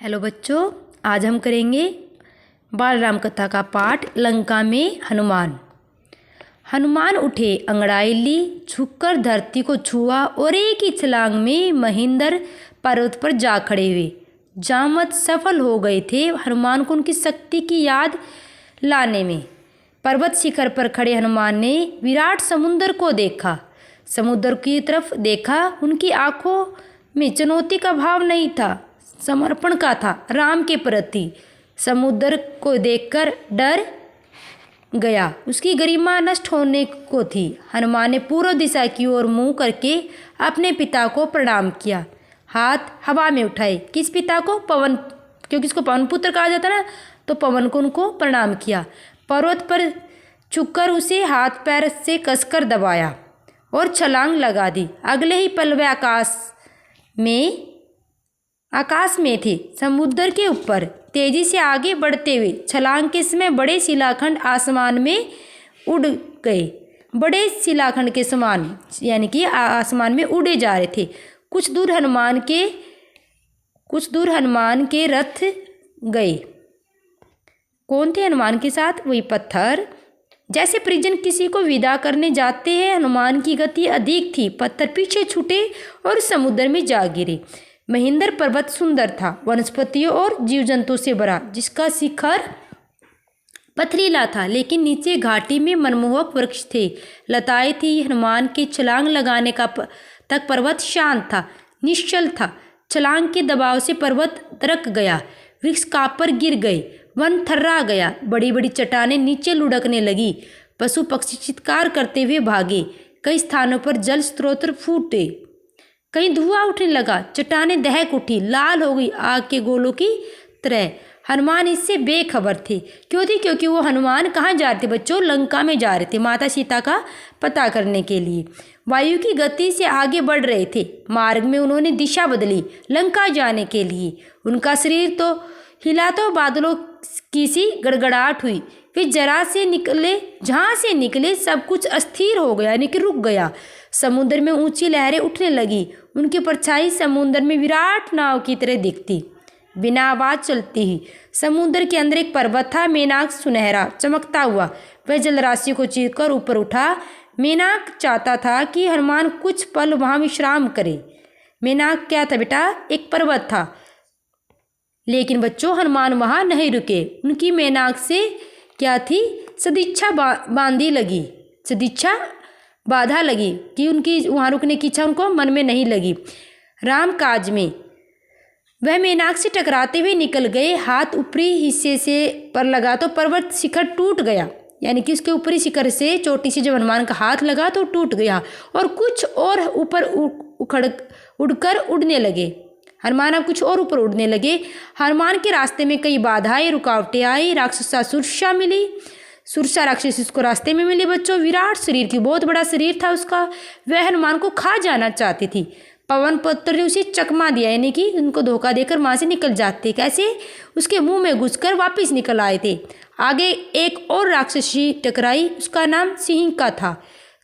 Hello बच्चों, आज हम करेंगे बाल राम कथा का पाठ लंका में हनुमान। हनुमान उठे, अंगड़ाई ली, झुककर धरती को छुआ और एक ही छलांग में महेंद्र पर्वत पर जा खड़े हुए। जामवंत सफल हो गए थे हनुमान को उनकी शक्ति की याद लाने में। पर्वत शिखर पर खड़े हनुमान ने विराट समुद्र को देखा। समुद्र की तरफ देखा, उनकी आंखों में चुनौती का भाव नहीं था, समर्पण का था राम के प्रति। समुद्र को देखकर डर गया, उसकी गरिमा नष्ट होने को थी। हनुमान ने पूर्व दिशा की ओर मुंह करके अपने पिता को प्रणाम किया, हाथ हवा में उठाए। किस पिता को? पवन, क्योंकि इसको पवन पुत्र कहा जाता ना, तो पवन को उनको प्रणाम किया। पर्वत पर झुककर उसे हाथ पैर से कसकर दबाया और छलांग लगा दी। अगले ही पल वे आकाश में थे, समुद्र के ऊपर तेजी से आगे बढ़ते हुए। छलांग के समय बड़े शिलाखंड आसमान में उड़ गए। बड़े शिलाखंड के समान यानी कि आसमान में उड़े जा रहे थे। कुछ दूर हनुमान के रथ गए। कौन थे हनुमान के साथ? वही पत्थर। जैसे परिजन किसी को विदा करने जाते हैं, हनुमान की गति अधिक थी। पत्थर पीछे छूटे और समुद्र में जा गिरे। महेंद्र पर्वत सुंदर था, वनस्पतियों और जीव जंतु से भरा, जिसका शिखर पथरीला था, लेकिन नीचे घाटी में मनमोहक वृक्ष थे, लताएं थी। हनुमान के छलांग लगाने का तक पर्वत शांत था, निश्चल था। छलांग के दबाव से पर्वत दरक गया, वृक्ष कांप कर गिर गए, वन थर्रा गया, बड़ी बड़ी चट्टानें नीचे लुढ़कने लगी, पशु पक्षी चित्कार करते हुए भागे। कई स्थानों पर जल स्रोत फूटे, कहीं धुआं उठने लगा, चट्टानें दहक उठी, लाल हो गई आग के गोलों की तरह। हनुमान इससे बेखबर थे। क्यों थी? क्योंकि वो हनुमान कहाँ जा रहे थे बच्चों? लंका में जा रहे थे, माता सीता का पता करने के लिए। वायु की गति से आगे बढ़ रहे थे। मार्ग में उन्होंने दिशा बदली लंका जाने के लिए। उनका शरीर तो हिला, तो बादलों की सी गड़गड़ाहट हुई। वे जहाँ से निकले सब कुछ अस्थिर हो गया, यानी कि रुक गया। समुद्र में ऊंची लहरें उठने लगी, उनकी परछाई समुद्र में विराट नाव की तरह दिखती, बिना आवाज चलती ही। समुद्र के अंदर एक पर्वत था, मेनाक, सुनहरा चमकता हुआ। वह जलराशि को चीरकर ऊपर उठा। मेनाक चाहता था कि हनुमान कुछ पल वहां विश्राम करे। मेनाक क्या था बेटा? एक पर्वत था। लेकिन बच्चों, हनुमान वहां नहीं रुके। उनकी मेनाक से क्या थी? सदिच्छा बाधा लगी कि उनकी वहां रुकने की इच्छा उनको मन में नहीं लगी। राम काज में वह मेनाक से टकराते हुए निकल गए। हाथ ऊपरी हिस्से से पर लगा तो पर्वत शिखर टूट गया, यानी कि उसके ऊपरी शिखर से चोटी से जब हनुमान का हाथ लगा तो टूट गया और कुछ और ऊपर उड़कर उड़ने लगे। हनुमान अब कुछ और ऊपर उड़ने लगे। हनुमान के रास्ते में कई बाधाएं, रुकावटें आई। राक्षसा सुरसा मिली, सुरसा राक्षसी उसको रास्ते में मिली बच्चों। विराट शरीर की, बहुत बड़ा शरीर था उसका। वह हनुमान को खा जाना चाहती थी। पवन पुत्र ने उसे चकमा दिया, यानी कि उनको धोखा देकर वहां से निकल जाते। कैसे? उसके मुंह में घुसकर वापिस निकल आए थे। आगे एक और राक्षसी टकराई, उसका नाम सिंहिका था,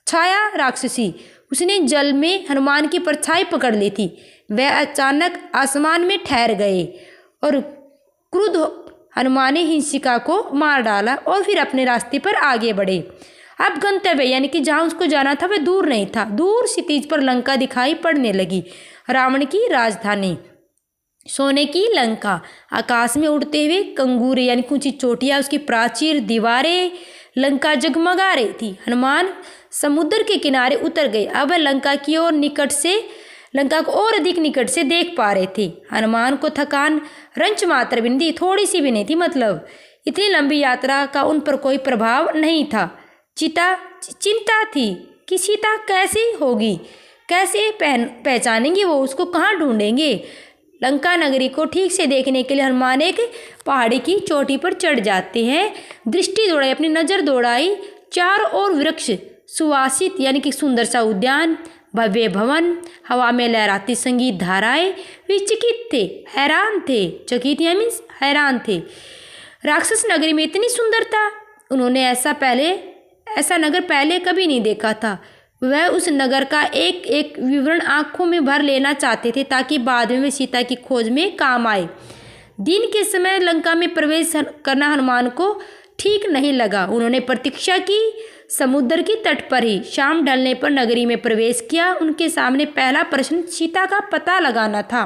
छाया राक्षसी। उसने जल में हनुमान की परछाई पकड़ ली थी। वह अचानक आसमान में ठहर गए और क्रुद्ध हनुमान ने हिंसिका को मार डाला और फिर अपने रास्ते पर आगे बढ़े। अब गंतव्य यानी कि जहाँ उसको जाना था वह दूर नहीं था। दूर क्षितिज पर लंका दिखाई पड़ने लगी, रावण की राजधानी, सोने की लंका। आकाश में उड़ते हुए कंगूरे यानी ऊंची चोटियाँ, उसकी प्राचीर, दीवारें, लंका जगमगा रही थी। हनुमान समुद्र के किनारे उतर गए। अब लंका को और अधिक निकट से देख पा रहे थे। हनुमान को थकान रंच मात्र भी नहीं थी, थोड़ी सी भी नहीं थी। मतलब इतनी लंबी यात्रा का उन पर कोई प्रभाव नहीं था। चिंता थी कि सीता कैसी होगी, कैसे पहचानेंगे वो, उसको कहाँ ढूंढेंगे। लंका नगरी को ठीक से देखने के लिए हनुमान एक पहाड़ी की चोटी पर चढ़ जाते हैं। दृष्टि दौड़ाई, अपनी नजर दौड़ाई। चारों ओर वृक्ष, सुवासित यानी कि सुंदर सा उद्यान, भव्य भवन, हवा में लहराती संगीत धाराएं। वे चकित थे, हैरान थे। चकित या मीन्स हैरान थे। राक्षस नगरी में इतनी सुंदरता, उन्होंने ऐसा नगर पहले कभी नहीं देखा था। वह उस नगर का एक एक विवरण आंखों में भर लेना चाहते थे, ताकि बाद में वे सीता की खोज में काम आए। दिन के समय लंका में प्रवेश करना हनुमान को ठीक नहीं लगा। उन्होंने प्रतीक्षा की समुद्र की तट पर ही। शाम ढलने पर नगरी में प्रवेश किया। उनके सामने पहला प्रश्न सीता का पता लगाना था।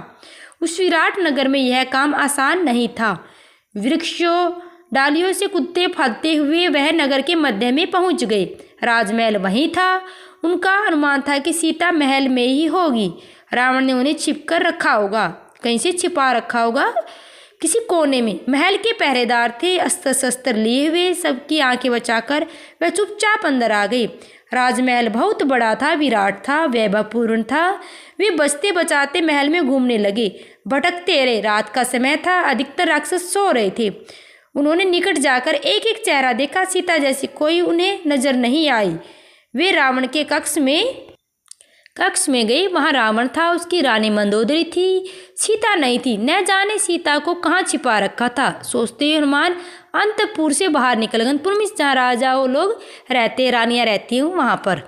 उस विराट नगर में यह काम आसान नहीं था। वृक्षों डालियों से कूदते फादते हुए वह नगर के मध्य में पहुंच गए। राजमहल वहीं था। उनका अनुमान था कि सीता महल में ही होगी। रावण ने उन्हें छिप कर रखा होगा, कहीं से छिपा रखा होगा किसी कोने में। महल के पहरेदार थे अस्त्र शस्त्र लिए हुए। सबकी आंखें बचाकर वह चुपचाप अंदर आ गई। राजमहल बहुत बड़ा था, विराट था, वैभवपूर्ण था। वे बचते बचाते महल में घूमने लगे, भटकते रहे। रात का समय था, अधिकतर राक्षस सो रहे थे। उन्होंने निकट जाकर एक एक चेहरा देखा। सीता जैसी कोई उन्हें नजर नहीं आई। वे रावण के कक्ष में गई। वहां रावण था, उसकी रानी मंदोदरी थी, सीता नहीं थी। न जाने सीता को कहाँ छिपा रखा था। सोचते हुए हनुमान अंतपुर से बाहर निकल गए। अंतपुर में जहाँ राजाओं लोग रहते, रानियां रहती हूँ वहां पर।